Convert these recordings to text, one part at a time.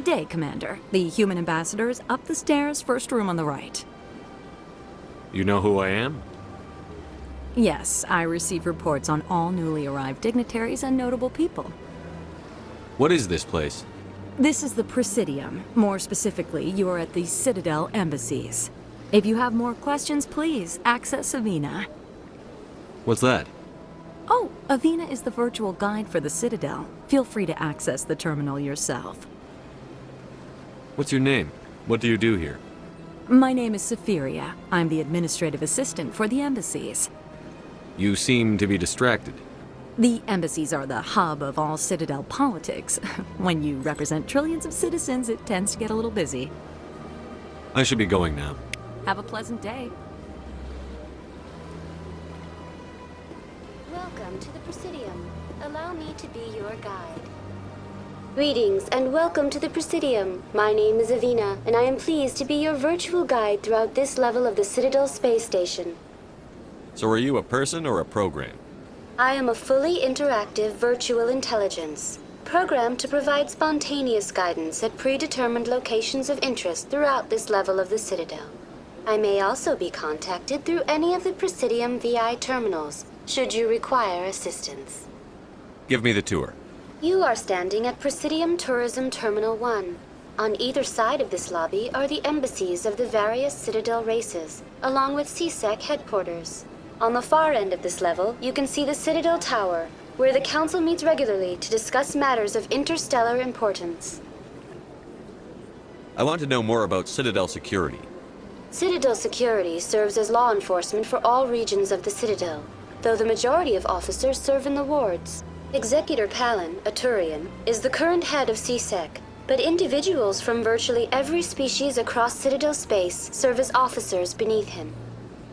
Good day, Commander. The human ambassador is up the stairs, first room on the right. You know who I am? Yes, I receive reports on all newly arrived dignitaries and notable people. What is this place? This is the Presidium. More specifically, you are at the Citadel embassies. If you have more questions, please access Avina. What's that? Oh, Avina is the virtual guide for the Citadel. Feel free to access the terminal yourself. What's your name? What do you do here? My name is Safiria. I'm the administrative assistant for the embassies. You seem to be distracted. The embassies are the hub of all Citadel politics. When you represent trillions of citizens, it tends to get a little busy. I should be going now. Have a pleasant day. Welcome to the Presidium. Allow me to be your guide. Greetings and welcome to the Presidium. My name is Avina, and I am pleased to be your virtual guide throughout this level of the Citadel space station. So are you a person or a program? I am a fully interactive virtual intelligence, programmed to provide spontaneous guidance at predetermined locations of interest throughout this level of the Citadel. I may also be contacted through any of the Presidium VI terminals, should you require assistance. Give me the tour. You are standing at Presidium Tourism Terminal 1. On either side of this lobby are the embassies of the various Citadel races, along with CSEC headquarters. On the far end of this level, you can see the Citadel Tower, where the Council meets regularly to discuss matters of interstellar importance. I want to know more about Citadel security. Citadel security serves as law enforcement for all regions of the Citadel, though the majority of officers serve in the wards. Executor Pallin, a Turian, is the current head of CSEC, but individuals from virtually every species across Citadel space serve as officers beneath him.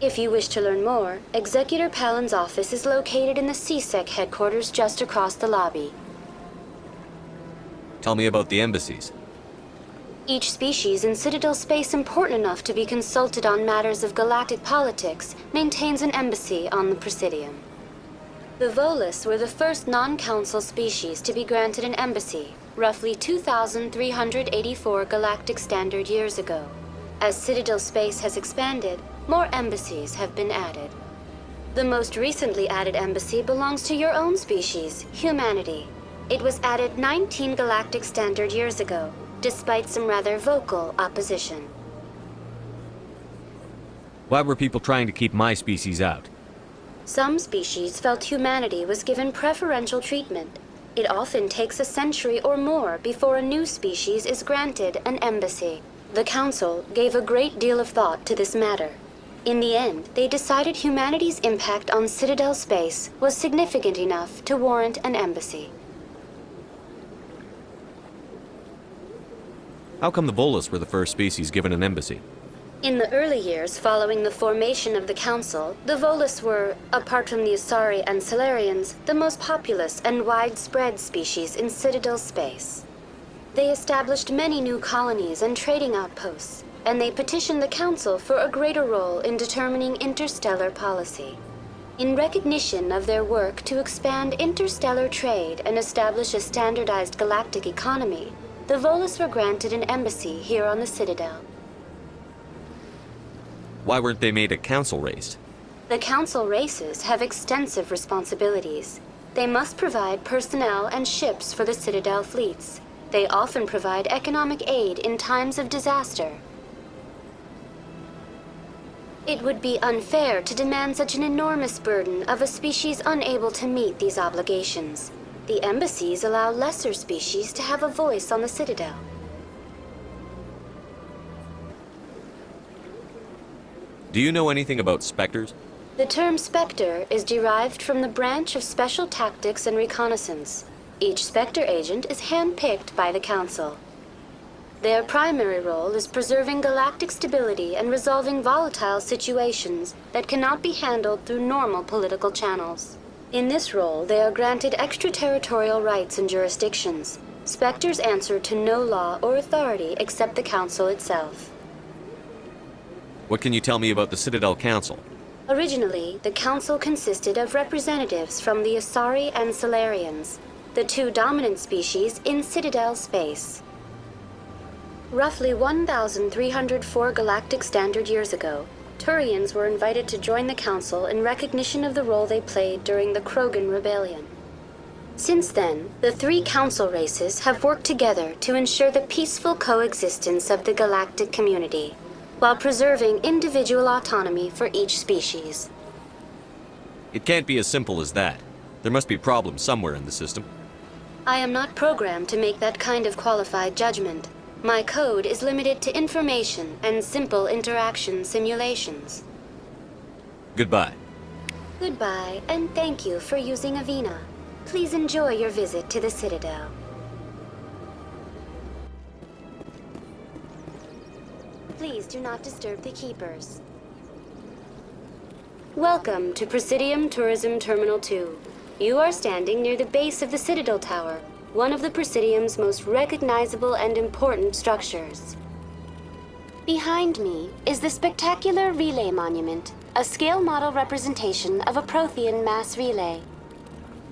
If you wish to learn more, Executor Pallin's office is located in the CSEC headquarters just across the lobby. Tell me about the embassies. Each species in Citadel space important enough to be consulted on matters of galactic politics maintains an embassy on the Presidium. The Volus were the first non-council species to be granted an embassy, roughly 2,384 galactic standard years ago. As Citadel space has expanded, more embassies have been added. The most recently added embassy belongs to your own species, humanity. It was added 19 galactic standard years ago, despite some rather vocal opposition. Why were people trying to keep my species out? Some species felt humanity was given preferential treatment. It often takes a century or more before a new species is granted an embassy. The Council gave a great deal of thought to this matter. In the end, they decided humanity's impact on Citadel space was significant enough to warrant an embassy. How come the Volus were the first species given an embassy? In the early years following the formation of the Council, the Volus were, apart from the Asari and Salarians, the most populous and widespread species in Citadel space. They established many new colonies and trading outposts, and they petitioned the Council for a greater role in determining interstellar policy. In recognition of their work to expand interstellar trade and establish a standardized galactic economy, the Volus were granted an embassy here on the Citadel. Why weren't they made a council race? The Council races have extensive responsibilities. They must provide personnel and ships for the Citadel fleets. They often provide economic aid in times of disaster. It would be unfair to demand such an enormous burden of a species unable to meet these obligations. The embassies allow lesser species to have a voice on the Citadel. Do you know anything about specters? The term Spectre is derived from the branch of Special Tactics and Reconnaissance. Each Spectre agent is handpicked by the Council. Their primary role is preserving galactic stability and resolving volatile situations that cannot be handled through normal political channels. In this role, they are granted extraterritorial rights and jurisdictions. Spectres answer to no law or authority except the Council itself. What can you tell me about the Citadel Council? Originally, the Council consisted of representatives from the Asari and Salarians, the two dominant species in Citadel space. Roughly 1,304 galactic standard years ago, Turians were invited to join the Council in recognition of the role they played during the Krogan Rebellion. Since then, the three Council races have worked together to ensure the peaceful coexistence of the galactic community, while preserving individual autonomy for each species. It can't be as simple as that. There must be problems somewhere in the system. I am not programmed to make that kind of qualified judgment. My code is limited to information and simple interaction simulations. Goodbye. Goodbye, and thank you for using Avina. Please enjoy your visit to the Citadel. Please do not disturb the Keepers. Welcome to Presidium Tourism Terminal 2. You are standing near the base of the Citadel Tower, one of the Presidium's most recognizable and important structures. Behind me is the spectacular Relay Monument, a scale model representation of a Prothean mass relay.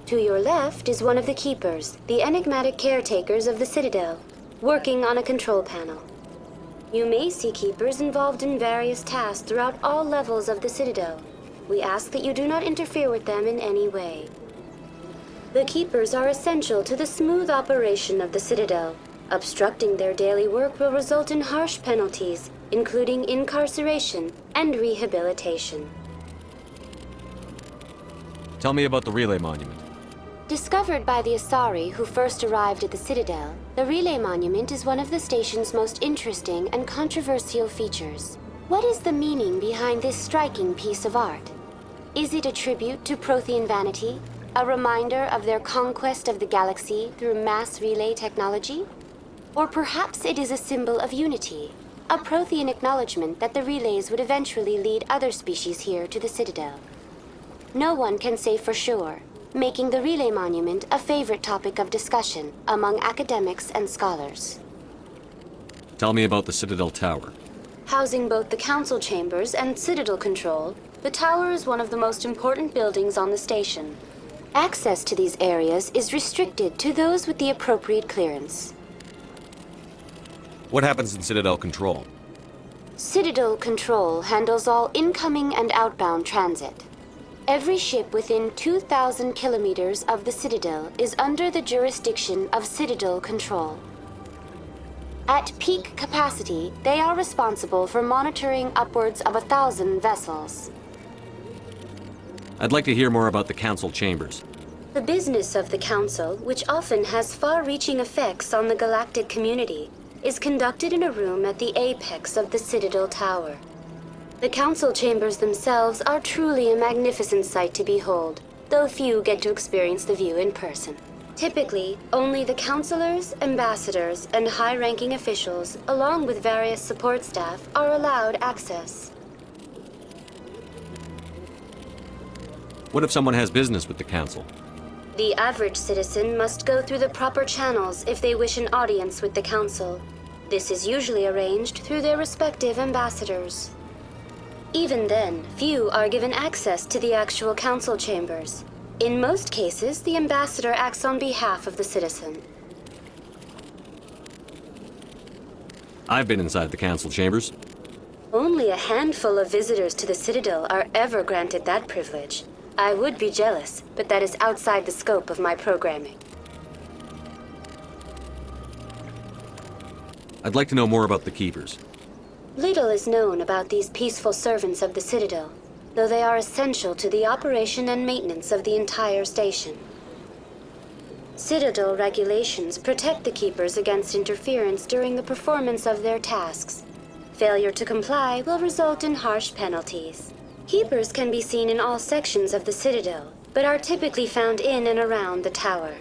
To your left is one of the Keepers, the enigmatic caretakers of the Citadel, working on a control panel. You may see Keepers involved in various tasks throughout all levels of the Citadel. We ask that you do not interfere with them in any way. The Keepers are essential to the smooth operation of the Citadel. Obstructing their daily work will result in harsh penalties, including incarceration and rehabilitation. Tell me about the Relay Monument. Discovered by the Asari who first arrived at the Citadel, the Relay Monument is one of the station's most interesting and controversial features. What is the meaning behind this striking piece of art? Is it a tribute to Prothean vanity? A reminder of their conquest of the galaxy through mass relay technology? Or perhaps it is a symbol of unity, a Prothean acknowledgement that the relays would eventually lead other species here to the Citadel. No one can say for sure, making the Relay Monument a favorite topic of discussion among academics and scholars. Tell me about the Citadel Tower. Housing both the Council chambers and Citadel control, the tower is one of the most important buildings on the station. Access to these areas is restricted to those with the appropriate clearance. What happens in Citadel Control? Citadel Control handles all incoming and outbound transit. Every ship within 2,000 kilometers of the Citadel is under the jurisdiction of Citadel Control. At peak capacity, they are responsible for monitoring upwards of 1,000 vessels. I'd like to hear more about the Council chambers. The business of the Council, which often has far-reaching effects on the galactic community, is conducted in a room at the apex of the Citadel Tower. The Council chambers themselves are truly a magnificent sight to behold, though few get to experience the view in person. Typically, only the councilors, ambassadors, and high-ranking officials, along with various support staff, are allowed access. What if someone has business with the Council? The average citizen must go through the proper channels if they wish an audience with the Council. This is usually arranged through their respective ambassadors. Even then, few are given access to the actual Council chambers. In most cases, the ambassador acts on behalf of the citizen. I've been inside the Council chambers. Only a handful of visitors to the Citadel are ever granted that privilege. I would be jealous, but that is outside the scope of my programming. I'd like to know more about the Keepers. Little is known about these peaceful servants of the Citadel, though they are essential to the operation and maintenance of the entire station. Citadel regulations protect the Keepers against interference during the performance of their tasks. Failure to comply will result in harsh penalties. Keepers can be seen in all sections of the Citadel, but are typically found in and around the tower.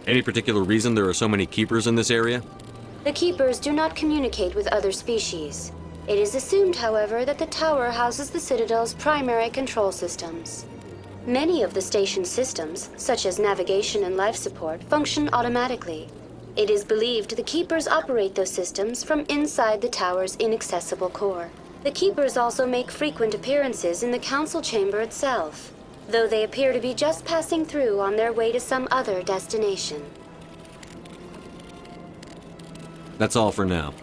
Any particular reason there are so many Keepers in this area? The Keepers do not communicate with other species. It is assumed, however, that the tower houses the Citadel's primary control systems. Many of the station's systems, such as navigation and life support, function automatically. It is believed the Keepers operate those systems from inside the tower's inaccessible core. The Keepers also make frequent appearances in the Council chamber itself, though they appear to be just passing through on their way to some other destination. That's all for now.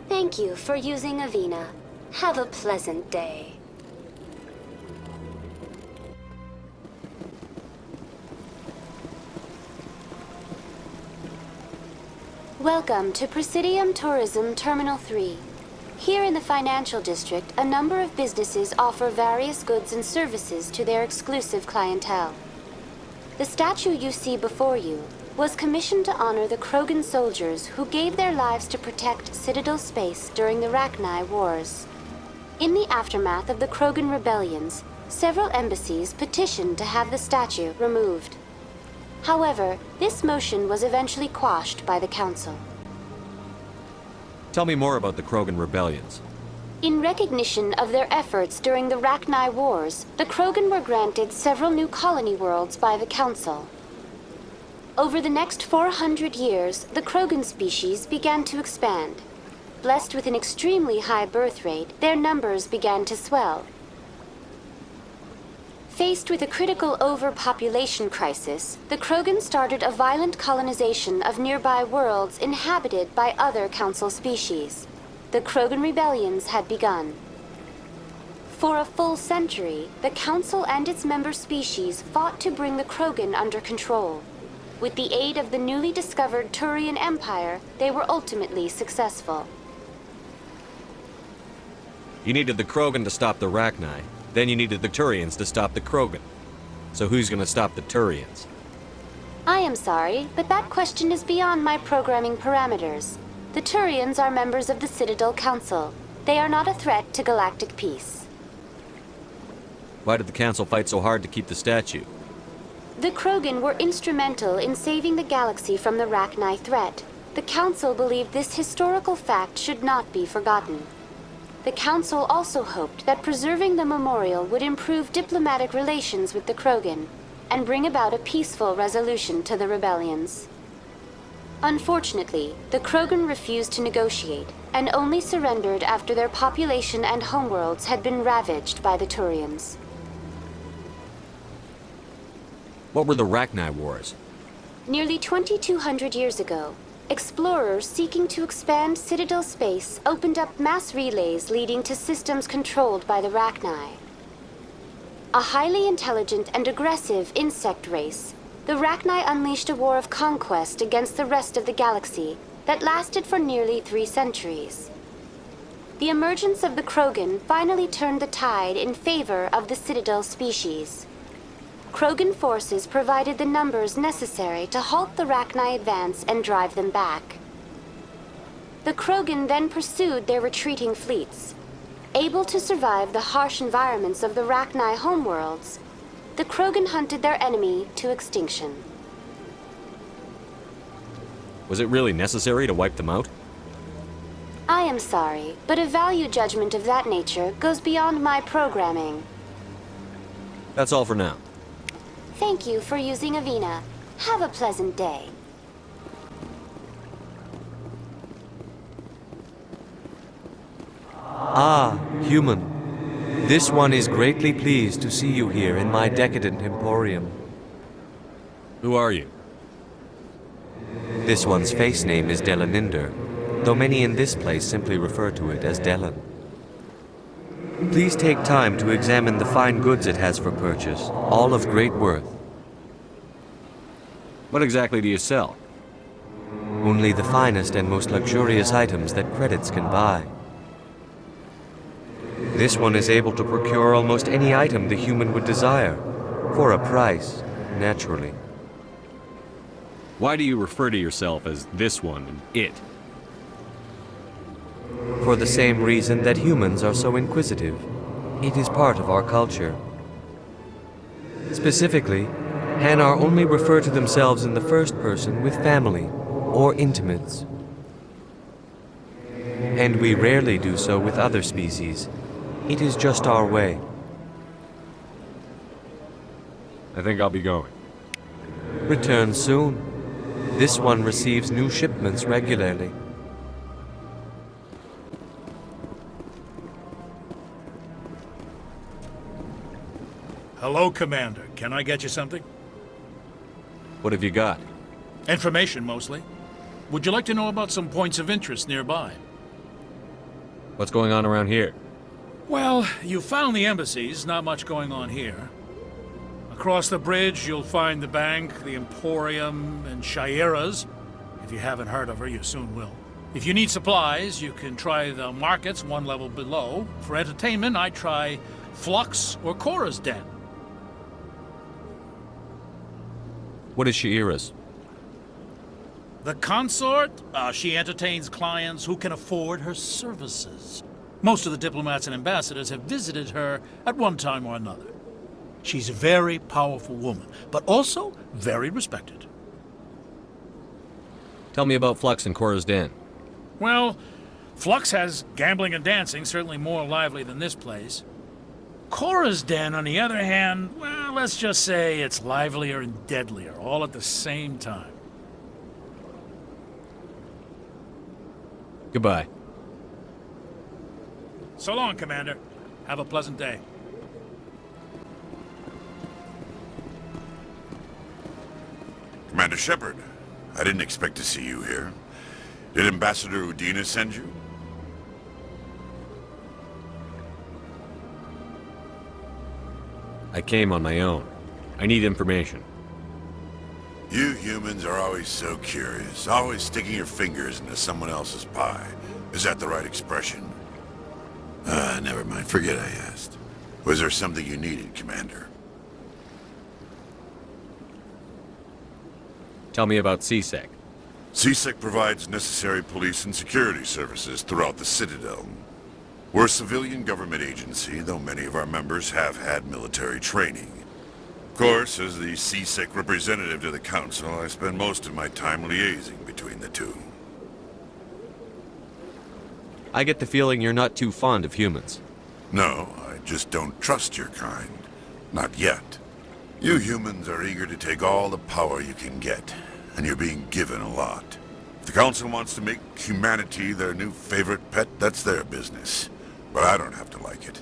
Thank you for using Avina. Have a pleasant day. Welcome to Presidium Tourism Terminal 3. Here in the financial district, a number of businesses offer various goods and services to their exclusive clientele. The statue you see before you was commissioned to honor the Krogan soldiers who gave their lives to protect Citadel space during the Rachni Wars. In the aftermath of the Krogan rebellions, several embassies petitioned to have the statue removed. However, this motion was eventually quashed by the Council. Tell me more about the Krogan rebellions. In recognition of their efforts during the Rachni Wars, the Krogan were granted several new colony worlds by the Council. Over the next 400 years, the Krogan species began to expand. Blessed with an extremely high birth rate, their numbers began to swell. Faced with a critical overpopulation crisis, the Krogan started a violent colonization of nearby worlds inhabited by other Council species. The Krogan rebellions had begun. For a full century, the Council and its member species fought to bring the Krogan under control. With the aid of the newly discovered Turian Empire, they were ultimately successful. You needed the Krogan to stop the Rachni. Then you needed the Turians to stop the Krogan. So who's gonna stop the Turians? I am sorry, but that question is beyond my programming parameters. The Turians are members of the Citadel Council. They are not a threat to galactic peace. Why did the Council fight so hard to keep the statue? The Krogan were instrumental in saving the galaxy from the Rachni threat. The Council believed this historical fact should not be forgotten. The Council also hoped that preserving the memorial would improve diplomatic relations with the Krogan and bring about a peaceful resolution to the rebellions. Unfortunately, the Krogan refused to negotiate and only surrendered after their population and homeworlds had been ravaged by the Turians. What were the Rachni Wars? Nearly 2,200 years ago, explorers seeking to expand Citadel space opened up mass relays leading to systems controlled by the Rachni. A highly intelligent and aggressive insect race, the Rachni unleashed a war of conquest against the rest of the galaxy that lasted for nearly 3 centuries. The emergence of the Krogan finally turned the tide in favor of the Citadel species. Krogan forces provided the numbers necessary to halt the Rachni advance and drive them back. The Krogan then pursued their retreating fleets. Able to survive the harsh environments of the Rachni homeworlds, the Krogan hunted their enemy to extinction. Was it really necessary to wipe them out? I am sorry, but a value judgment of that nature goes beyond my programming. That's all for now. Thank you for using Avina. Have a pleasant day. Ah, human. This one is greatly pleased to see you here in my decadent emporium. Who are you? This one's face name is Delaninder, though many in this place simply refer to it as Delan. Please take time to examine the fine goods it has for purchase, all of great worth. What exactly do you sell? Only the finest and most luxurious items that credits can buy. This one is able to procure almost any item the human would desire, for a price, naturally. Why do you refer to yourself as this one and it? For the same reason that humans are so inquisitive. It is part of our culture. Specifically, Hanar only refer to themselves in the first person with family or intimates. And we rarely do so with other species. It is just our way. I think I'll be going. Return soon. This one receives new shipments regularly. Hello, Commander. Can I get you something? What have you got? Information, mostly. Would you like to know about some points of interest nearby? What's going on around here? Well, you found the embassies, not much going on here. Across the bridge, you'll find the bank, the Emporium, and Shira's. If you haven't heard of her, you soon will. If you need supplies, you can try the markets one level below. For entertainment, I try Flux or Cora's Den. What is Shira's? The consort, she entertains clients who can afford her services. Most of the diplomats and ambassadors have visited her at one time or another. She's a very powerful woman, but also very respected. Tell me about Flux and Cora's Den. Well, Flux has gambling and dancing, certainly more lively than this place. Cora's Den, on the other hand, well, let's just say it's livelier and deadlier, all at the same time. Goodbye. So long, Commander. Have a pleasant day. Commander Shepard, I didn't expect to see you here. Did Ambassador Udina send you? I came on my own. I need information. You humans are always so curious, always sticking your fingers into someone else's pie. Is that the right expression? Never mind. Forget I asked. Was there something you needed, Commander? Tell me about CSEC. CSEC provides necessary police and security services throughout the Citadel. We're a civilian government agency, though many of our members have had military training. Of course, as the CSEC representative to the Council, I spend most of my time liaising between the two. I get the feeling you're not too fond of humans. No, I just don't trust your kind. Not yet. You humans are eager to take all the power you can get, and you're being given a lot. If the Council wants to make humanity their new favorite pet, that's their business. But I don't have to like it.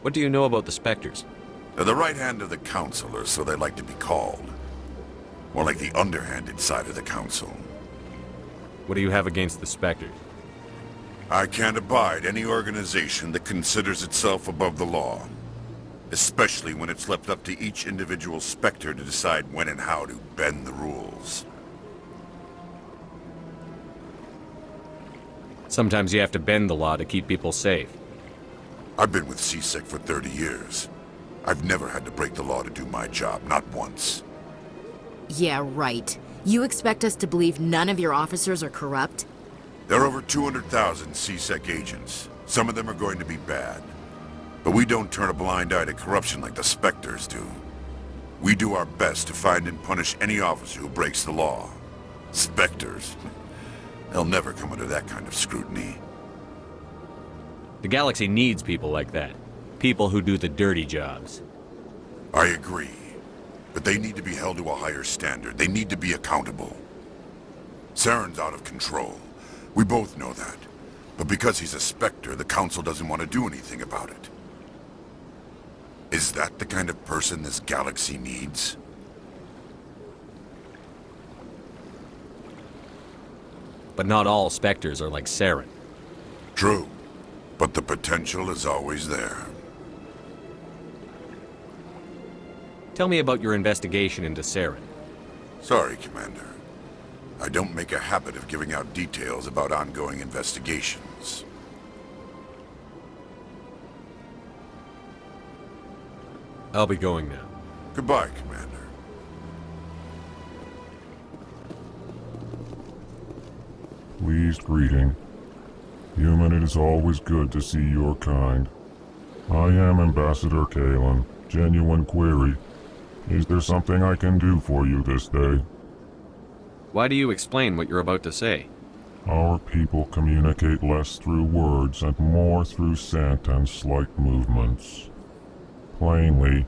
What do you know about the Spectres? They're the right hand of the Council, or so they like to be called. More like the underhanded side of the Council. What do you have against the Spectres? I can't abide any organization that considers itself above the law. Especially when it's left up to each individual Spectre to decide when and how to bend the rules. Sometimes you have to bend the law to keep people safe. I've been with CSEC for 30 years. I've never had to break the law to do my job, not once. Yeah, right. You expect us to believe none of your officers are corrupt? There are over 200,000 CSEC agents. Some of them are going to be bad. But we don't turn a blind eye to corruption like the Spectres do. We do our best to find and punish any officer who breaks the law. Spectres? They'll never come under that kind of scrutiny. The galaxy needs people like that. People who do the dirty jobs. I agree. But they need to be held to a higher standard. They need to be accountable. Saren's out of control. We both know that. But because he's a Spectre, the Council doesn't want to do anything about it. Is that the kind of person this galaxy needs? But not all Spectres are like Saren. True. But the potential is always there. Tell me about your investigation into Saren. Sorry, Commander. I don't make a habit of giving out details about ongoing investigations. I'll be going now. Goodbye, Commander. Pleased greeting. Human, it is always good to see your kind. I am Ambassador Calyn. Genuine query. Is there something I can do for you this day? Why do you explain what you're about to say? Our people communicate less through words and more through scent and slight movements. Plainly,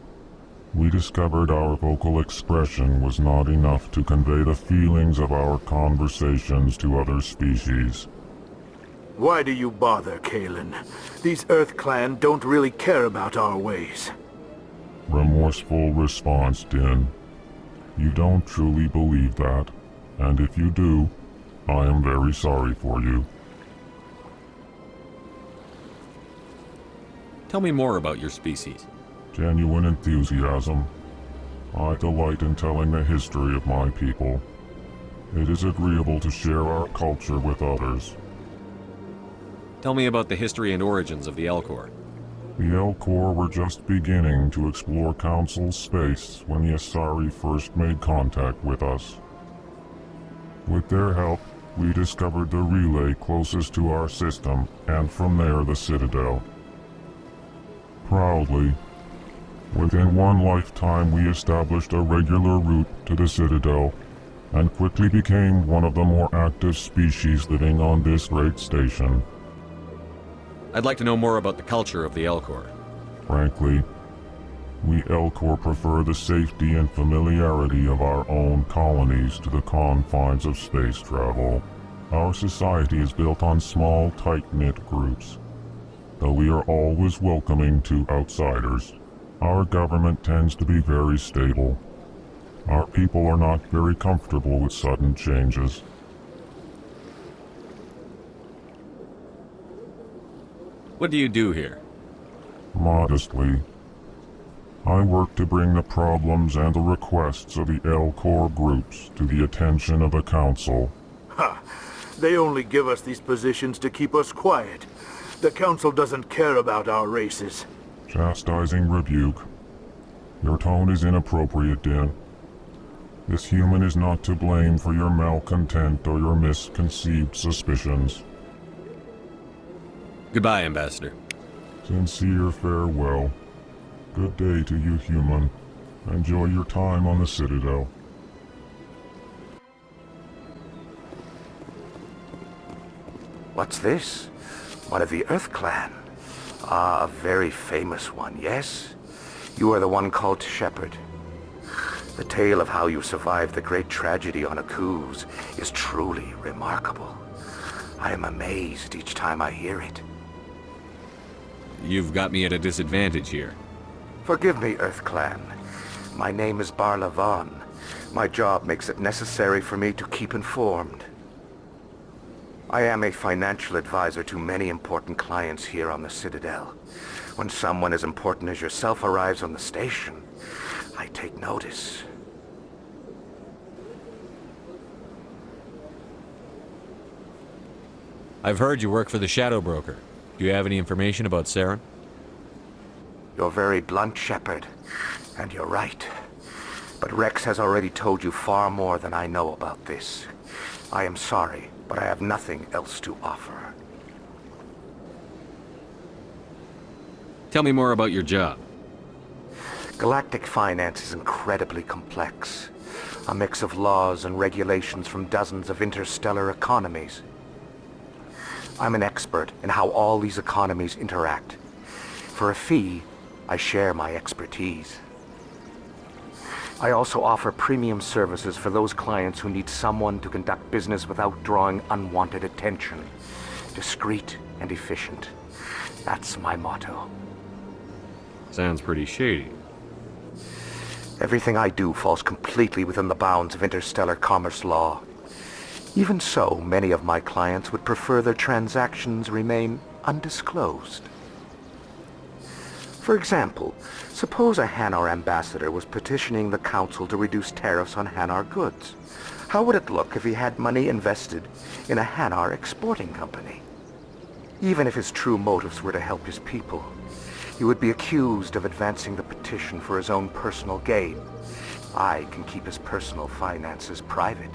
we discovered our vocal expression was not enough to convey the feelings of our conversations to other species. Why do you bother, Calyn? These Earth Clan don't really care about our ways. Remorseful response, Din. You don't truly believe that, and if you do, I am very sorry for you. Tell me more about your species. Genuine enthusiasm. I delight in telling the history of my people. It is agreeable to share our culture with others. Tell me about the history and origins of the Elcor. The Elcor were just beginning to explore Council space when the Asari first made contact with us. With their help, we discovered the relay closest to our system, and from there the Citadel. Proudly, within one lifetime we established a regular route to the Citadel, and quickly became one of the more active species living on this great station. I'd like to know more about the culture of the Elcor. Frankly, we Elcor prefer the safety and familiarity of our own colonies to the confines of space travel. Our society is built on small, tight-knit groups. Though we are always welcoming to outsiders, our government tends to be very stable. Our people are not very comfortable with sudden changes. What do you do here? Modestly, I work to bring the problems and the requests of the Elcor groups to the attention of the Council. Ha! They only give us these positions to keep us quiet. The Council doesn't care about our races. Chastising rebuke. Your tone is inappropriate, Din. This human is not to blame for your malcontent or your misconceived suspicions. Goodbye, Ambassador. Sincere farewell. Good day to you, human. Enjoy your time on the Citadel. What's this? One of the Earth Clan. Ah, a very famous one, yes? You are the one called Shepard. The tale of how you survived the great tragedy on Akuz is truly remarkable. I am amazed each time I hear it. You've got me at a disadvantage here. Forgive me, Earth Clan. My name is Barla Vaughn. My job makes it necessary for me to keep informed. I am a financial advisor to many important clients here on the Citadel. When someone as important as yourself arrives on the station, I take notice. I've heard you work for the Shadow Broker. Do you have any information about Saren? You're very blunt, Shepard, and you're right. But Rex has already told you far more than I know about this. I am sorry, but I have nothing else to offer. Tell me more about your job. Galactic finance is incredibly complex. A mix of laws and regulations from dozens of interstellar economies. I'm an expert in how all these economies interact. For a fee, I share my expertise. I also offer premium services for those clients who need someone to conduct business without drawing unwanted attention. Discreet and efficient. That's my motto. Sounds pretty shady. Everything I do falls completely within the bounds of interstellar commerce law. Even so, many of my clients would prefer their transactions remain undisclosed. For example, suppose a Hanar ambassador was petitioning the Council to reduce tariffs on Hanar goods. How would it look if he had money invested in a Hanar exporting company? Even if his true motives were to help his people, he would be accused of advancing the petition for his own personal gain. I can keep his personal finances private.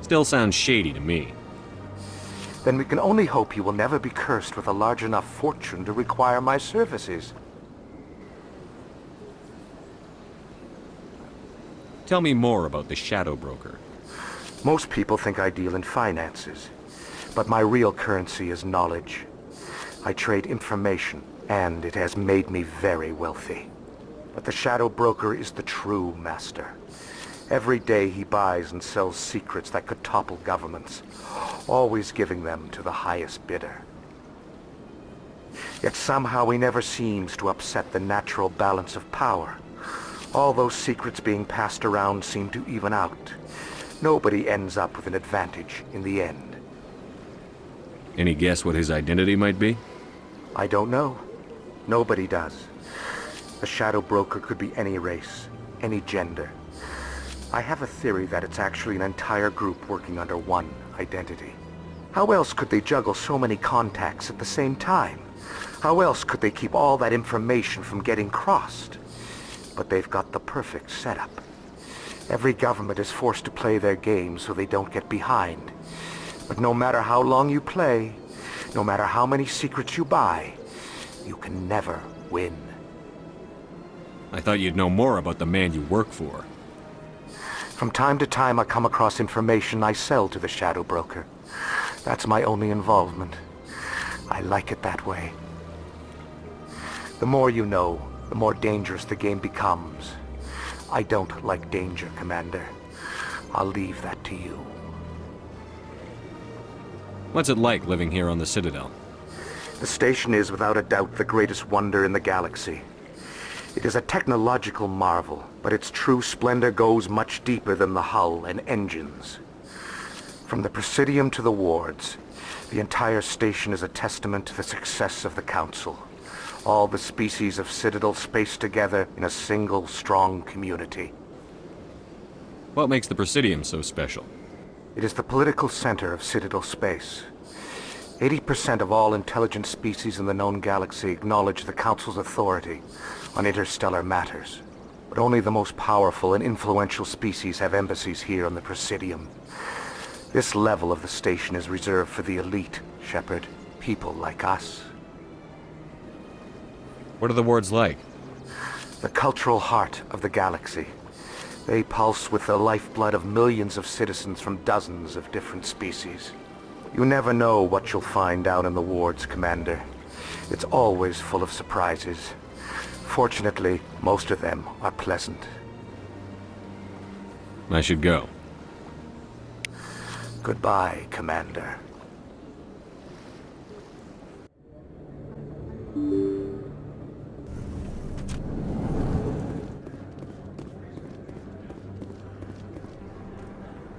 Still sounds shady to me. Then we can only hope you will never be cursed with a large enough fortune to require my services. Tell me more about the Shadow Broker. Most people think I deal in finances, but my real currency is knowledge. I trade information, and it has made me very wealthy. But the Shadow Broker is the true master. Every day he buys and sells secrets that could topple governments, always giving them to the highest bidder. Yet somehow he never seems to upset the natural balance of power. All those secrets being passed around seem to even out. Nobody ends up with an advantage in the end. Any guess what his identity might be? I don't know. Nobody does. The Shadow Broker could be any race, any gender. I have a theory that it's actually an entire group working under one identity. How else could they juggle so many contacts at the same time? How else could they keep all that information from getting crossed? But they've got the perfect setup. Every government is forced to play their game so they don't get behind. But no matter how long you play, no matter how many secrets you buy, you can never win. I thought you'd know more about the man you work for. From time to time I come across information I sell to the Shadow Broker. That's my only involvement. I like it that way. The more you know, the more dangerous the game becomes. I don't like danger, Commander. I'll leave that to you. What's it like living here on the Citadel? The station is without a doubt the greatest wonder in the galaxy. It is a technological marvel, but its true splendor goes much deeper than the hull and engines. From the Presidium to the wards, the entire station is a testament to the success of the Council. All the species of Citadel spaced together in a single strong community. What makes the Presidium so special? It is the political center of Citadel space. 80% of all intelligent species in the known galaxy acknowledge the Council's authority on interstellar matters. But only the most powerful and influential species have embassies here on the Presidium. This level of the station is reserved for the elite, Shepard. People like us. What are the wards like? The cultural heart of the galaxy. They pulse with the lifeblood of millions of citizens from dozens of different species. You never know what you'll find down in the wards, Commander. It's always full of surprises. Fortunately, most of them are pleasant. I should go. Goodbye, Commander.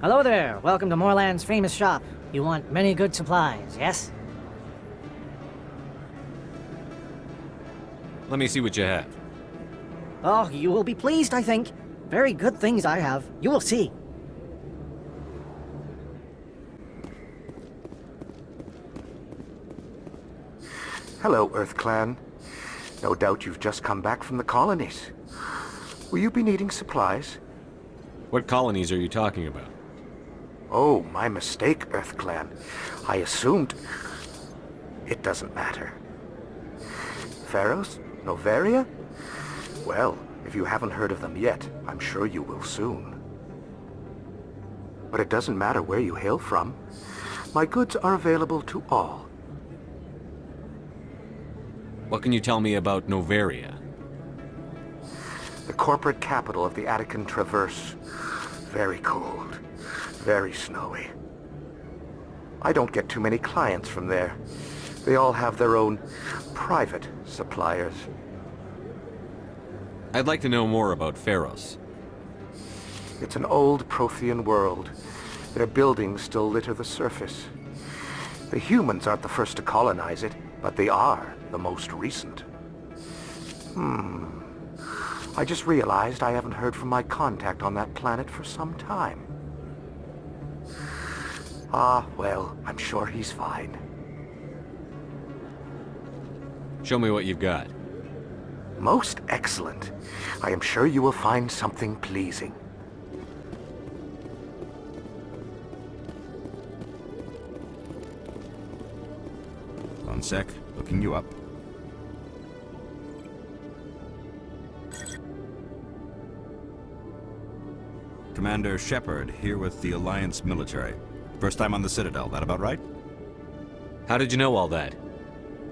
Hello there. Welcome to Morlan's famous shop. You want many good supplies, yes? Let me see what you have. Oh, you will be pleased, I think. Very good things I have. You will see. Hello, Earth Clan. No doubt you've just come back from the colonies. Will you be needing supplies? What colonies are you talking about? Oh, my mistake, Earth Clan. I assumed... It doesn't matter. Pharos? Noveria? Well, if you haven't heard of them yet, I'm sure you will soon. But it doesn't matter where you hail from. My goods are available to all. What can you tell me about Noveria? The corporate capital of the Attican Traverse. Very cold. Very snowy. I don't get too many clients from there. They all have their own private suppliers. I'd like to know more about Pharos. It's an old Prothean world. Their buildings still litter the surface. The humans aren't the first to colonize it, but they are the most recent. I just realized I haven't heard from my contact on that planet for some time. Ah, well, I'm sure he's fine. Show me what you've got. Most excellent. I am sure you will find something pleasing. One sec, looking you up. Commander Shepard, here with the Alliance military. First time on the Citadel, that about right? How did you know all that?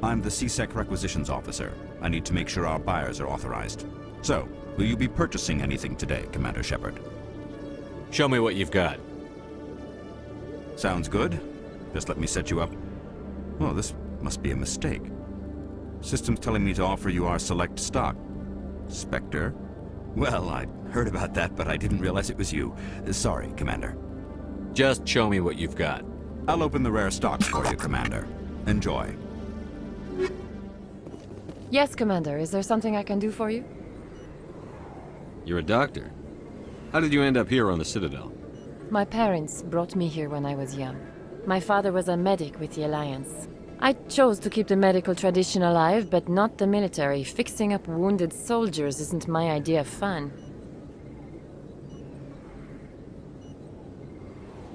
I'm the CSEC Requisitions Officer. I need to make sure our buyers are authorized. So, will you be purchasing anything today, Commander Shepard? Show me what you've got. Sounds good. Just let me set you up. Oh, this must be a mistake. System's telling me to offer you our select stock. Spectre? Well, I heard about that, but I didn't realize it was you. Sorry, Commander. Just show me what you've got. I'll open the rare stocks for you, Commander. Enjoy. Yes, Commander. Is there something I can do for you? You're a doctor. How did you end up here on the Citadel? My parents brought me here when I was young. My father was a medic with the Alliance. I chose to keep the medical tradition alive, but not the military. Fixing up wounded soldiers isn't my idea of fun.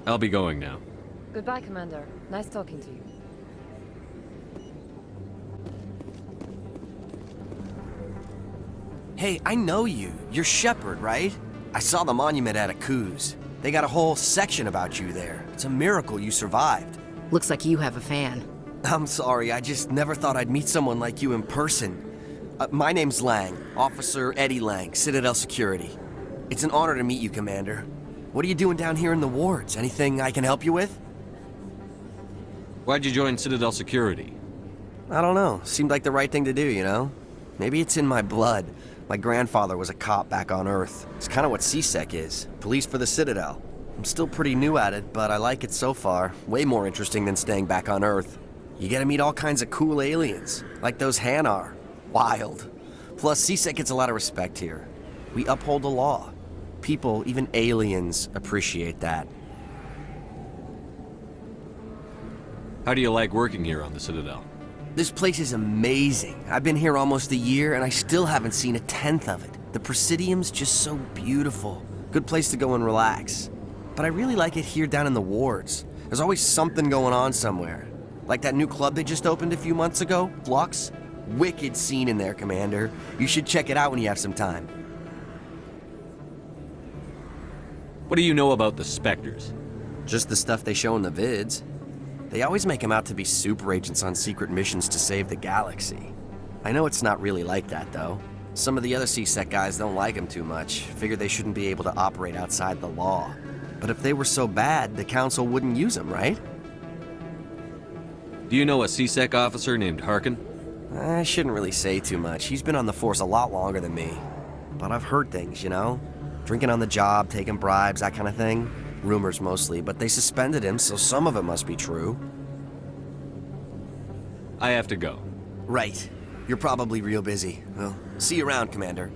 I'll be going now. Goodbye, Commander. Nice talking to you. Hey, I know you. You're Shepard, right? I saw the monument at Aku's. They got a whole section about you there. It's a miracle you survived. Looks like you have a fan. I'm sorry, I just never thought I'd meet someone like you in person. My name's Lang, Officer Eddie Lang, Citadel Security. It's an honor to meet you, Commander. What are you doing down here in the wards? Anything I can help you with? Why'd you join Citadel Security? I don't know. Seemed like the right thing to do, you know? Maybe it's in my blood. My grandfather was a cop back on Earth. It's kind of what CSEC is. Police for the Citadel. I'm still pretty new at it, but I like it so far. Way more interesting than staying back on Earth. You get to meet all kinds of cool aliens, like those Hanar. Wild. Plus, CSEC gets a lot of respect here. We uphold the law. People, even aliens, appreciate that. How do you like working here on the Citadel? This place is amazing. I've been here almost a year, and I still haven't seen a tenth of it. The Presidium's just so beautiful. Good place to go and relax. But I really like it here down in the wards. There's always something going on somewhere. Like that new club they just opened a few months ago, Flux. Wicked scene in there, Commander. You should check it out when you have some time. What do you know about the Spectres? Just the stuff they show in the vids. They always make them out to be super agents on secret missions to save the galaxy. I know it's not really like that, though. Some of the other CSEC guys don't like them too much, figure they shouldn't be able to operate outside the law. But if they were so bad, the Council wouldn't use them, right? Do you know a CSEC officer named Harkin? I shouldn't really say too much. He's been on the force a lot longer than me. But I've heard things, you know? Drinking on the job, taking bribes, that kind of thing. Rumors mostly, but they suspended him, so some of it must be true. I have to go. Right. You're probably real busy. Well, see you around, Commander.